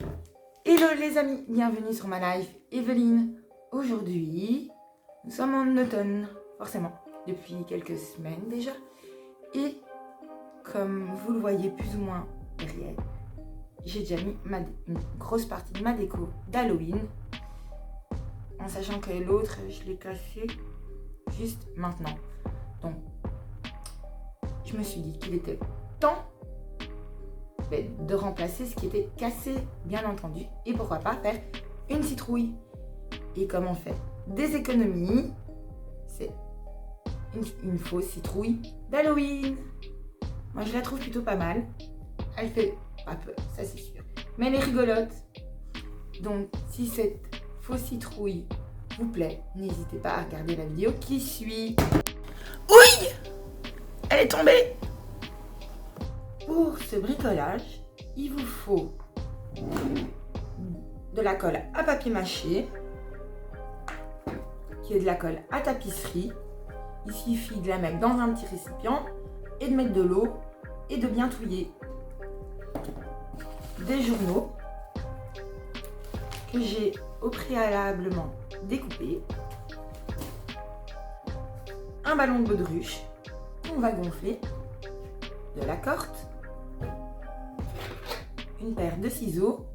Hello les amis, bienvenue sur ma live Evelyne. Aujourd'hui, nous sommes en automne, forcément, depuis quelques semaines déjà. Et comme vous le voyez plus ou moins derrière, j'ai déjà mis une grosse partie de ma déco d'Halloween. En sachant que l'autre, je l'ai cassé juste maintenant. Donc, je me suis dit qu'il était temps de remplacer ce qui était cassé, bien entendu, et pourquoi pas faire une citrouille. Et comme on fait des économies, c'est une fausse citrouille d'Halloween. Moi je la trouve plutôt pas mal, elle fait pas peur, ça c'est sûr, mais elle est rigolote. Donc si cette fausse citrouille vous plaît, n'hésitez pas à regarder la vidéo qui suit. Oui, elle est tombée. Pour ce bricolage, il vous faut de la colle à papier mâché, qui est de la colle à tapisserie. Il suffit de la mettre dans un petit récipient et de mettre de l'eau et de bien touiller. Des journaux que j'ai au préalablement découpés. Un ballon de baudruche qu'on va gonfler. De la corde. Une paire de ciseaux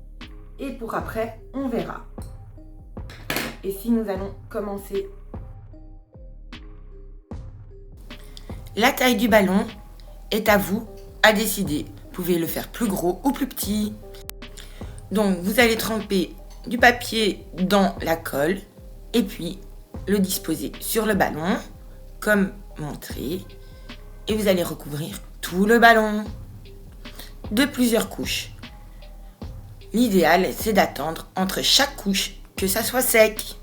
et pour après on verra. Et si nous allons commencer. La taille du ballon est à vous à décider. Vous pouvez le faire plus gros ou plus petit. Donc vous allez tremper du papier dans la colle et puis le disposer sur le ballon comme montré et vous allez recouvrir tout le ballon de plusieurs couches. L'idéal, c'est d'attendre entre chaque couche que ça soit sec.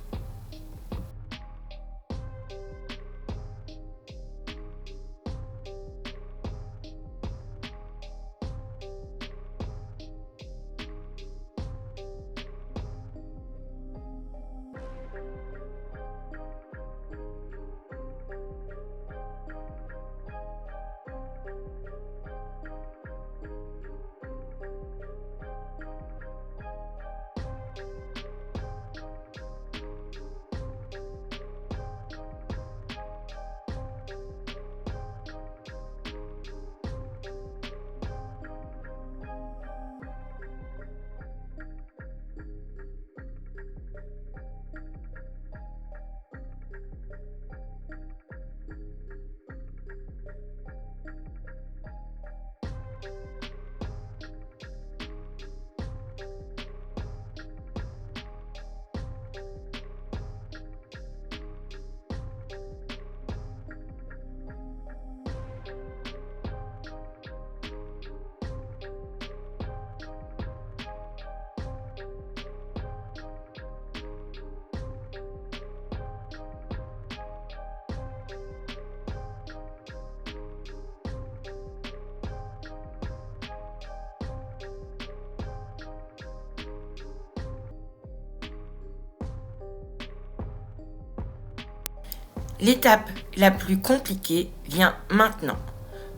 L'étape la plus compliquée vient maintenant.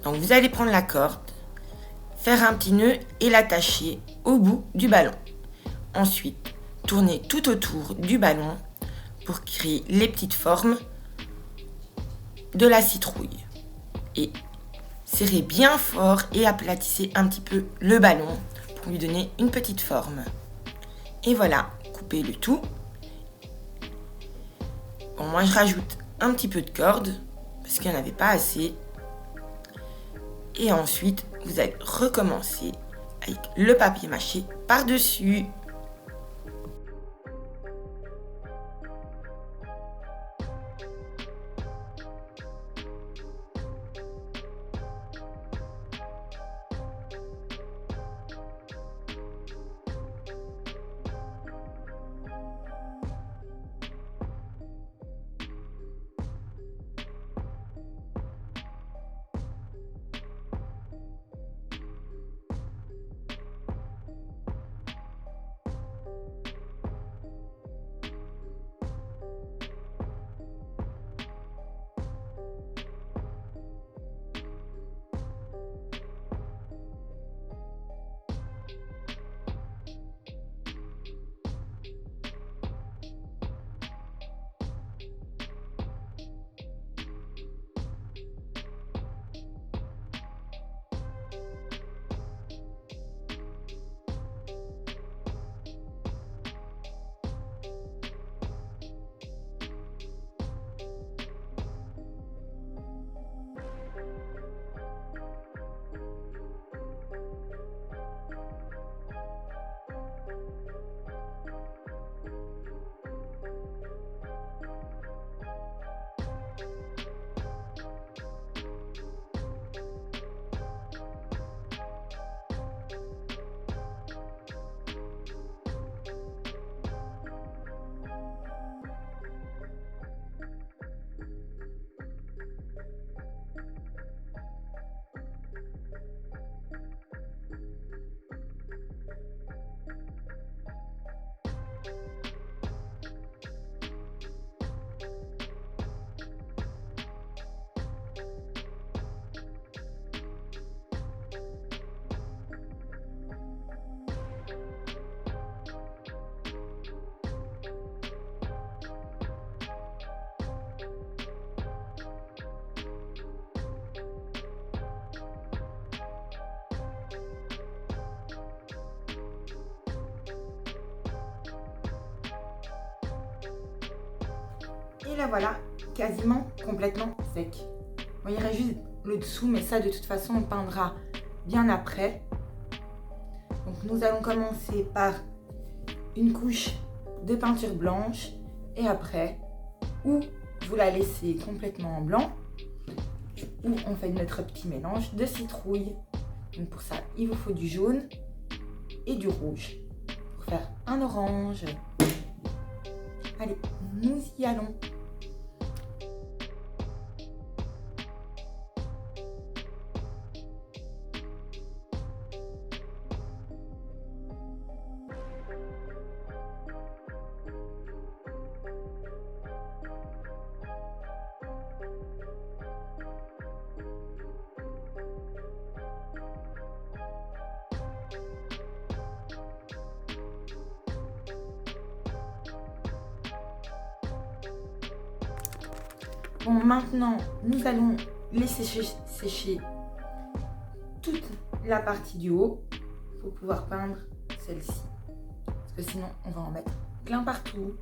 Donc vous allez prendre la corde, faire un petit nœud et l'attacher au bout du ballon. Ensuite, tourner tout autour du ballon pour créer les petites formes de la citrouille. Et serrez bien fort et aplatissez un petit peu le ballon pour lui donner une petite forme. Et voilà, coupez le tout. Bon, moi je rajoute un petit peu de corde parce qu'il n'y en avait pas assez. Et ensuite, vous allez recommencer avec le papier mâché par-dessus. Et là voilà, quasiment complètement sec. Bon, il reste juste le dessous, mais ça de toute façon on peindra bien après. Donc nous allons commencer par une couche de peinture blanche et après, ou vous la laissez complètement en blanc, ou on fait notre petit mélange de citrouille. Donc pour ça, il vous faut du jaune et du rouge pour faire un orange. Allez, nous y allons. Bon, maintenant, nous allons laisser sécher toute la partie du haut pour pouvoir peindre celle-ci. Parce que sinon, on va en mettre plein partout.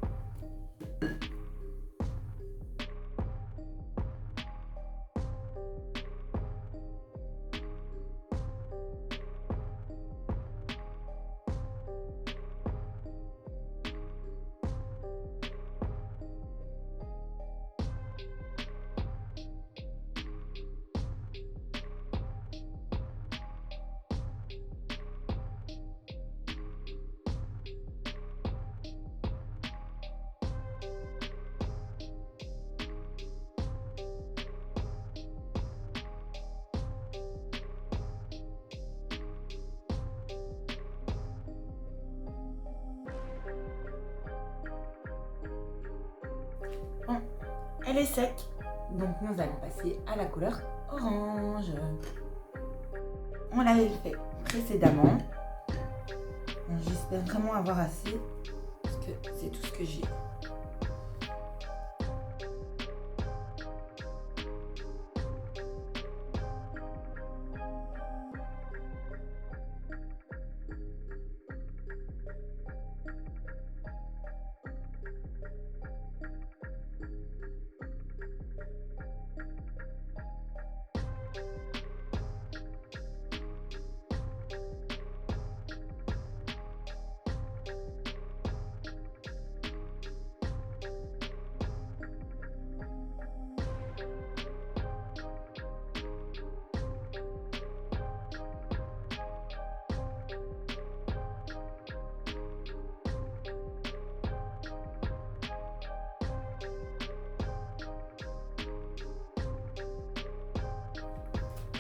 Bon, elle est sec, donc nous allons passer à la couleur orange. On l'avait fait précédemment. J'espère vraiment avoir assez, parce que c'est tout ce que j'ai.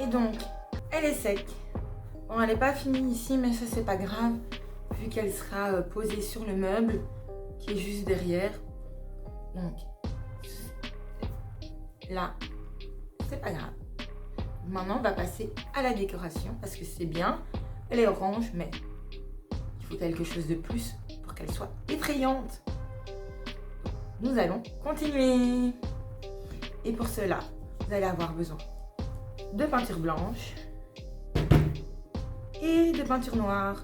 Et donc, elle est sec. Bon, elle n'est pas finie ici, mais ça, c'est pas grave, vu qu'elle sera posée sur le meuble qui est juste derrière. Donc, là, c'est pas grave. Maintenant, on va passer à la décoration, parce que c'est bien. Elle est orange, mais il faut quelque chose de plus pour qu'elle soit effrayante. Nous allons continuer. Et pour cela, vous allez avoir besoin de peinture blanche et de peinture noire.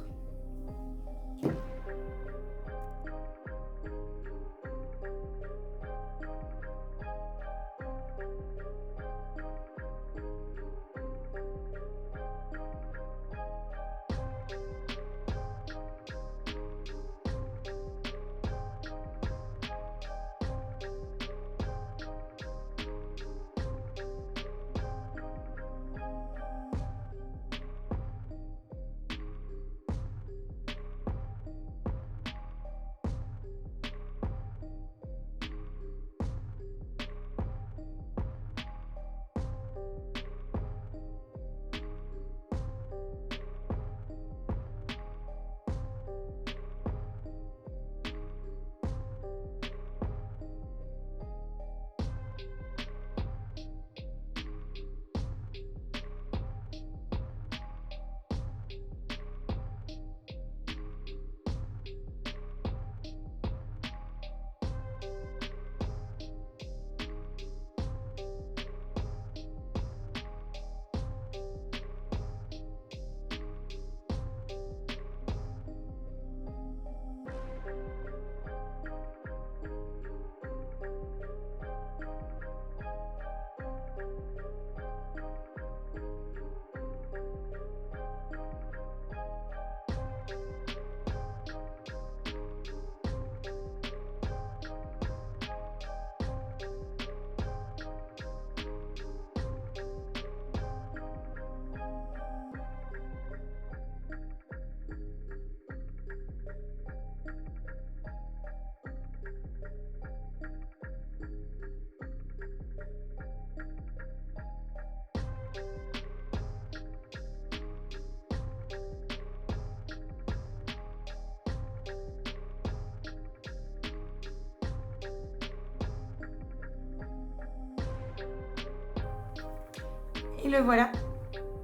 Et le voilà,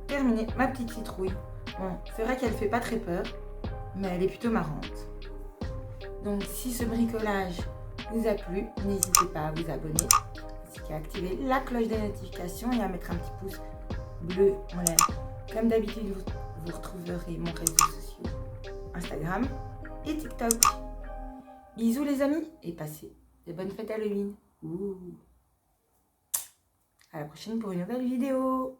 terminé, ma petite citrouille. Bon, c'est vrai qu'elle fait pas très peur, mais elle est plutôt marrante. Donc si ce bricolage vous a plu, n'hésitez pas à vous abonner, ainsi qu'à activer la cloche des notifications et à mettre un petit pouce bleu en l'air. Comme d'habitude, vous retrouverez mon réseau social, Instagram et TikTok. Bisous les amis et passez de bonnes fêtes Halloween. Ouh. À la prochaine pour une nouvelle vidéo.